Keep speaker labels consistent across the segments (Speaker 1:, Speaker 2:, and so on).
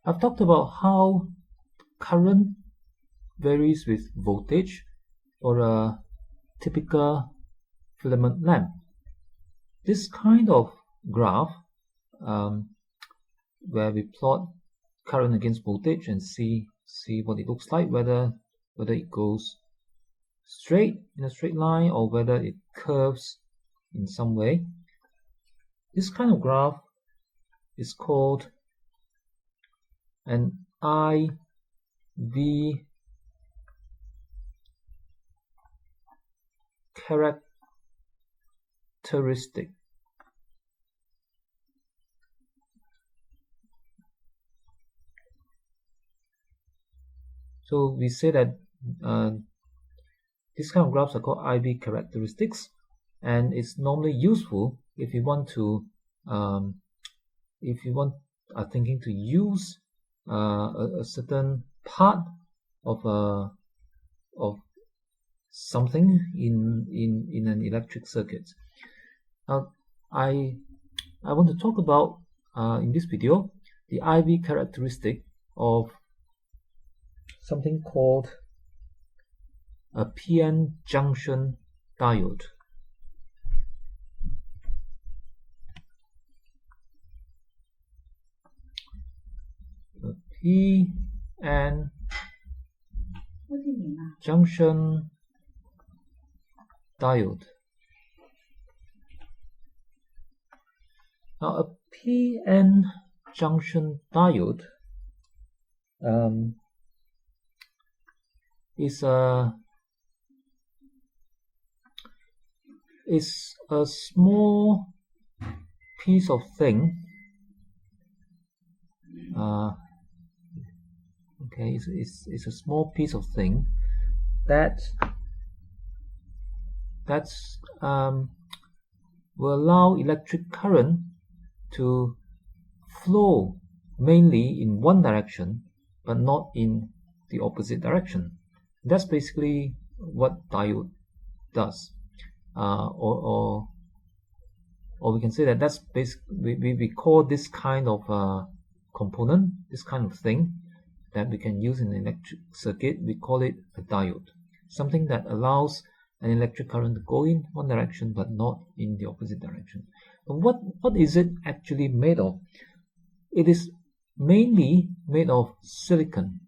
Speaker 1: I've talked about how current varies with voltage for a typical filament lamp. This kind of graph, where we plot current against voltage and see what it looks like, whether it goes straight in a straight line or whether it curves in some way. This kind of graph is called an IV characteristic. So we say that these kind of graphs are called IV characteristics, and it's normally useful if you want to are thinking to use a certain part of something in an electric circuit. Now, I want to talk about in this video the IV characteristic of something called a PN junction diode. A PN junction diode. Now, a PN junction diode is a small piece of thing. It's a small piece of thing that will allow electric current to flow mainly in one direction, but not in the opposite direction. That's basically what diode does, or we can say that that's basically we call this kind of component, this kind of thing that we can use in an electric circuit, we call it a diode, something that allows an electric current to go in one direction but not in the opposite direction. But what is it actually made of? It is mainly made of silicon.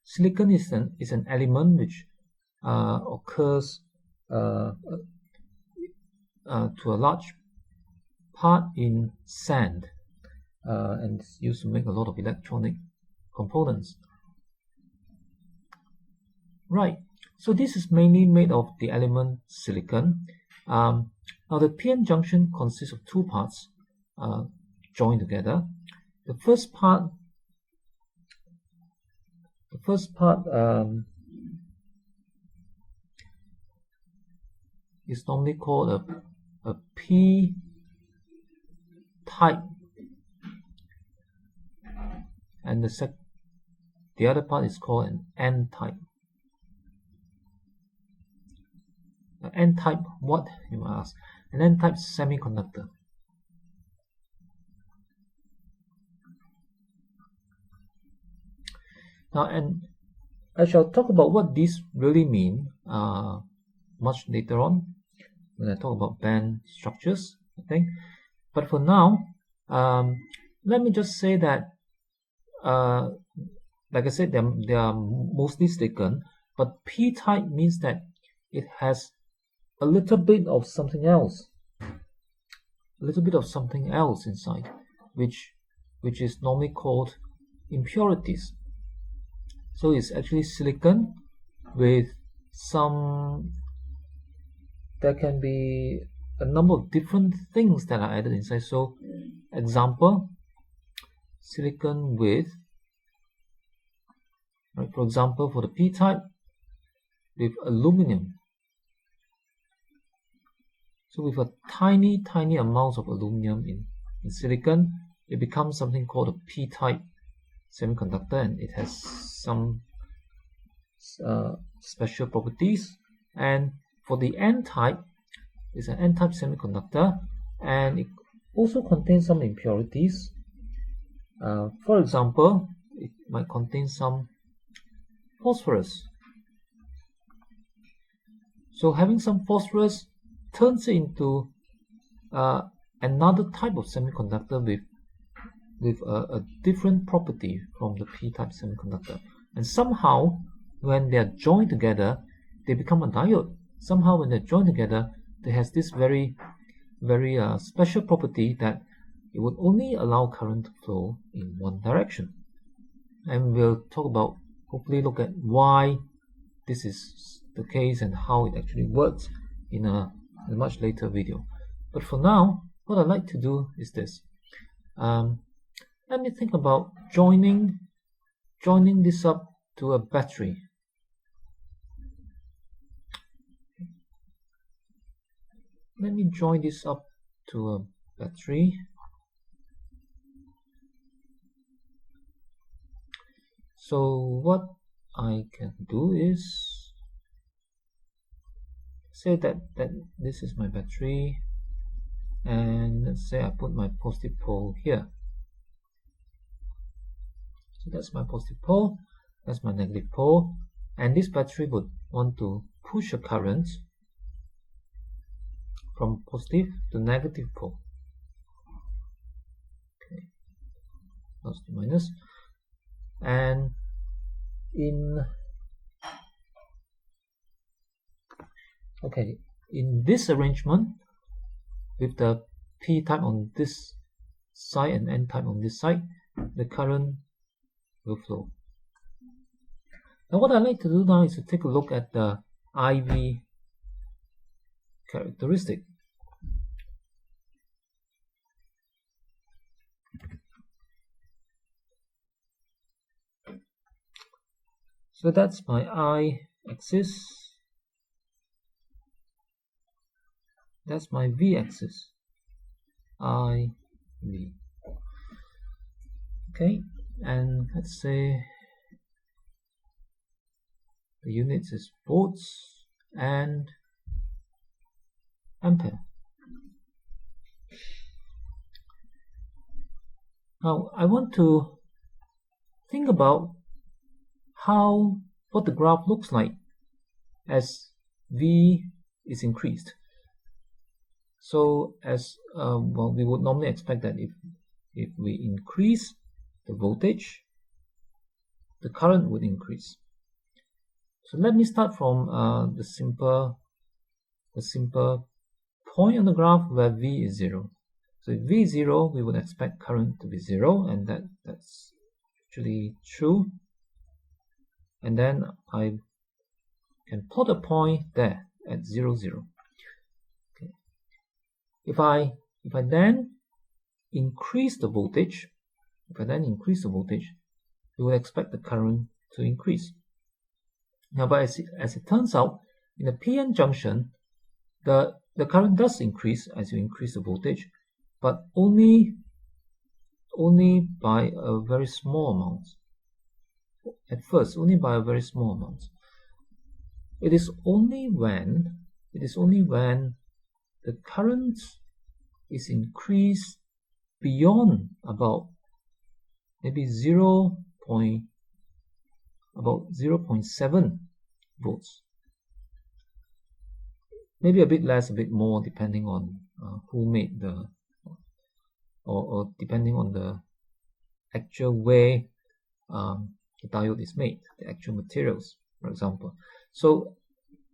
Speaker 1: Silicon is an element which occurs to a large part in sand, and it's used to make a lot of electronic components. Right, so this is mainly made of the element silicon. Now the PN junction consists of two parts joined together. The first part is normally called a P-type, and the other part is called an N-type. An N-type, what, you might ask? An N-type semiconductor. Now, and I shall talk about what these really mean much later on when I talk about band structures, okay? But for now, let me just say that, like I said, they are mostly silicon, but P-type means that it has a little bit of something else, inside, which is normally called impurities. So it's actually silicon with some, there can be a number of different things that are added inside. So example, silicon with, right, for example, for the P-type, with aluminum. So with a tiny amount of aluminum in silicon, it becomes something called a P-type semiconductor, and it has some special properties. And for the N-type, it's an N-type semiconductor, and it also contains some impurities. For example, it might contain some phosphorus. So having some phosphorus turns it into another type of semiconductor with a different property from the p-type semiconductor, and somehow when they are joined together they become a diode. Somehow when they're joined together they has this very special property that it would only allow current to flow in one direction, and we'll talk about, hopefully look at why this is the case and how it actually works in a much later video. But for now, what I'd like to do is this. Let me think about joining this up to a battery. Let me join this up to a battery. So what I can do is say that this is my battery, and let's say I put my positive pole here. So that's my positive pole, that's my negative pole, and this battery would want to push a current from positive to negative pole. Okay, plus to minus. And in this arrangement, with the p-type on this side and n-type on this side, the current will flow. Now what I'd like to do now is to take a look at the IV characteristic. So that's my I-axis, that's my V-axis, I, V. Okay, and let's say the units is volts and ampere. Now I want to think about what the graph looks like as V is increased. So as well, we would normally expect that if we increase the voltage, the current would increase. So let me start from the simple point on the graph where V is 0. So if V is 0, we would expect current to be 0, and that's actually true. And then I can plot a point there at 0, 0. Okay. If I then increase the voltage, we will expect the current to increase. Now, but as it turns out, in a PN junction, the current does increase as you increase the voltage, but only by a very small amount. At first, only by a very small amount. It is only when the current is increased beyond about maybe 0.7 volts, maybe a bit less, a bit more, depending on who made the or depending on the actual way the diode is made, the actual materials, for example. So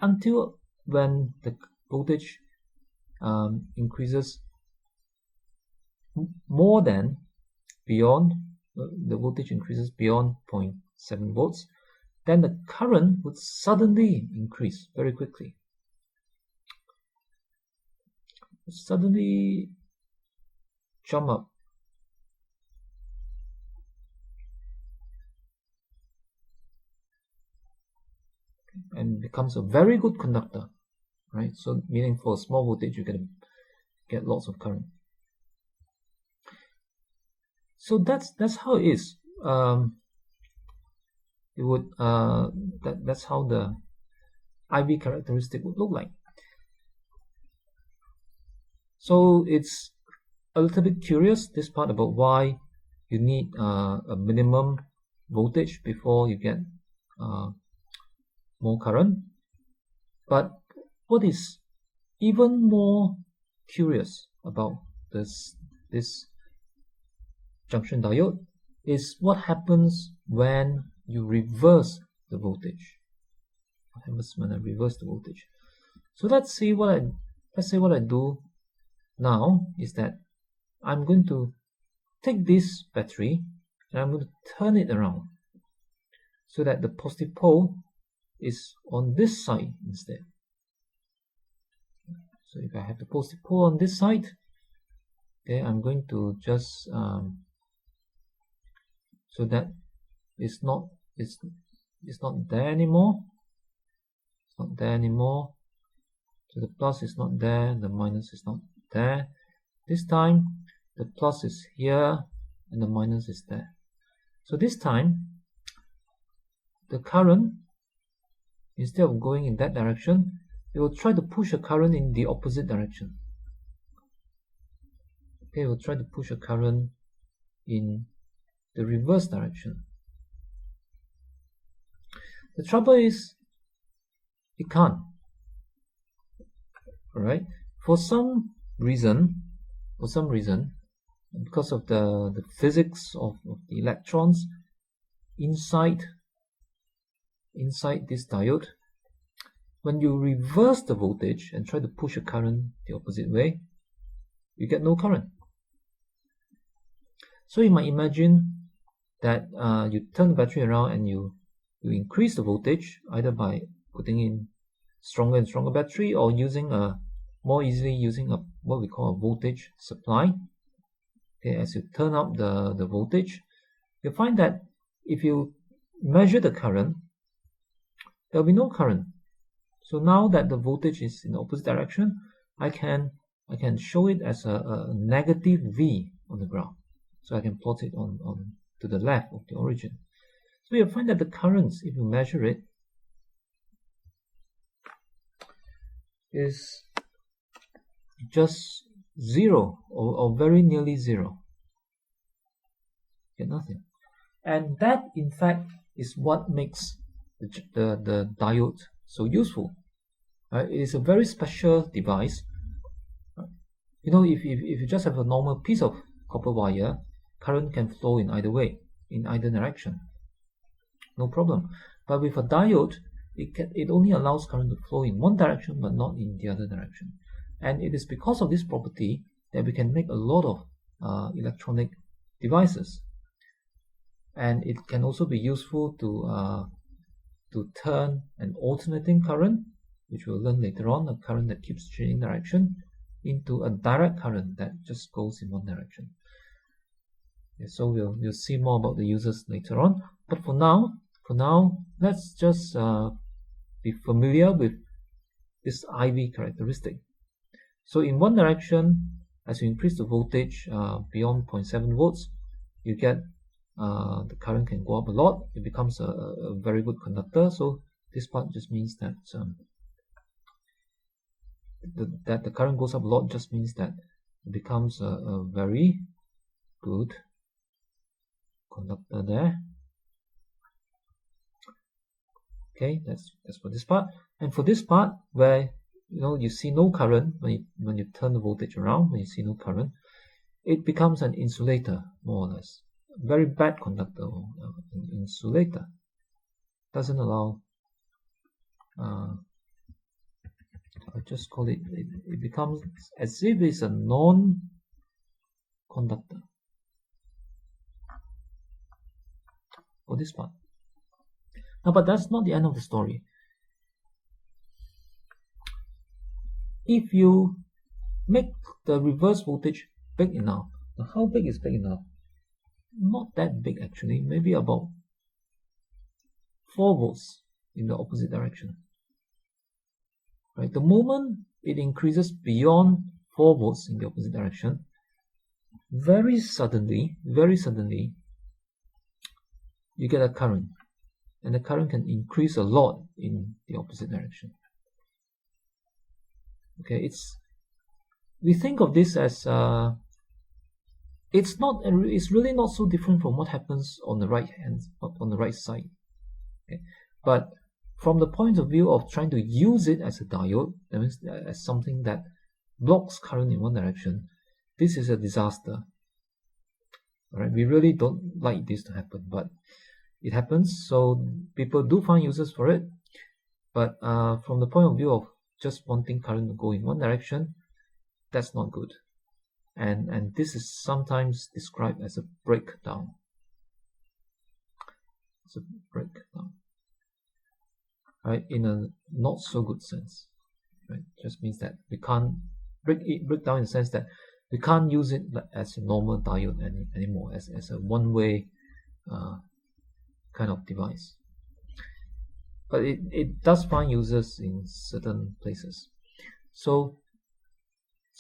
Speaker 1: until when the voltage increases more than beyond, the voltage increases beyond 0.7 volts, then the current would suddenly increase very quickly. Suddenly jump up. And becomes a very good conductor, right? So meaning for a small voltage you can get lots of current. So that's how it is. That's how the IV characteristic would look like. So it's a little bit curious, this part about why you need a minimum voltage before you get more current. But what is even more curious about this junction diode is what happens when you reverse the voltage. What happens when I reverse the voltage? So let's say what I do now is that I'm going to take this battery and I'm going to turn it around so that the positive pole is on this side instead. So if I have the positive pole on this side, okay, I'm going to just so that it's not there anymore. It's not there anymore. So the plus is not there, the minus is not there. This time the plus is here and the minus is there. So this time the current, instead of going in that direction, it will try to push a current in the opposite direction. Okay, it will try to push a current in the reverse direction. The trouble is it can't. Alright, for some reason, because of the physics of the electrons inside this diode, when you reverse the voltage and try to push a current the opposite way, you get no current. So you might imagine that you turn the battery around and you increase the voltage either by putting in stronger and stronger battery or using more easily using what we call a voltage supply. Okay, as you turn up the voltage, you'll find that if you measure the current, there will be no current. So now that the voltage is in the opposite direction, I can show it as a negative V on the graph. So I can plot it on to the left of the origin. So you'll find that the currents, if you measure it, is just zero or very nearly zero. Get nothing. And that in fact is what makes the diode so useful. It is a very special device. You know, if you just have a normal piece of copper wire, current can flow in either way, in either direction, no problem. But with a diode, it only allows current to flow in one direction but not in the other direction. And it is because of this property that we can make a lot of electronic devices. And it can also be useful to turn an alternating current, which we'll learn later on, a current that keeps changing direction, into a direct current that just goes in one direction. Okay, so we'll see more about the uses later on. But for now, let's just be familiar with this IV characteristic. So in one direction, as you increase the voltage beyond 0.7 volts, you get the current can go up a lot. It becomes a very good conductor. So this part just means that that the current goes up a lot just means that it becomes a very good conductor there. Okay, that's for this part. And for this part, where you see no current when you turn the voltage around, when you see no current, it becomes an insulator, more or less. A very bad conductor, an insulator. Doesn't allow. I just call it. It becomes as if it's a non-conductor. For this part. Now, but that's not the end of the story. If you make the reverse voltage big enough, now how big is big enough? Not that big actually, maybe about 4 volts in the opposite direction. Right? The moment it increases beyond 4 volts in the opposite direction, very suddenly, you get a current. And the current can increase a lot in the opposite direction. Okay, we think of this as it's really not so different from what happens on the right side. Okay? But from the point of view of trying to use it as a diode, that means as something that blocks current in one direction, this is a disaster. All right, we really don't like this to happen, but it happens, so people do find uses for it. But from the point of view of just wanting current to go in one direction, that's not good. And this is sometimes described as a breakdown. It's a breakdown, right? In a not so good sense, right? Just means that we can't break down in the sense that we can't use it as a normal diode anymore, as a one-way kind of device. But it does find users in certain places. So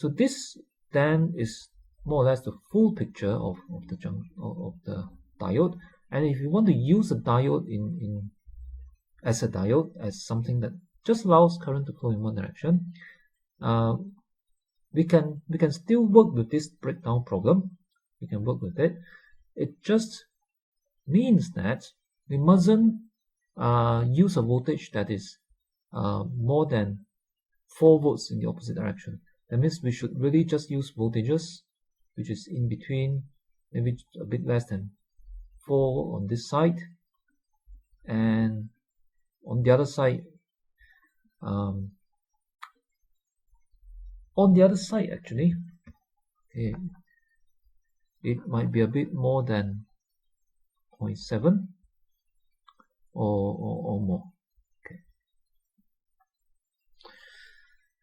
Speaker 1: this then is more or less the full picture of the diode. And if you want to use a diode as a diode, as something that just allows current to flow in one direction, we can still work with this breakdown problem. We can work with it. It just means that we mustn't use a voltage that is more than 4 volts in the opposite direction. That means we should really just use voltages which is in between, maybe a bit less than 4 on this side, and on the other side, actually, okay, it might be a bit more than 0.7 or more.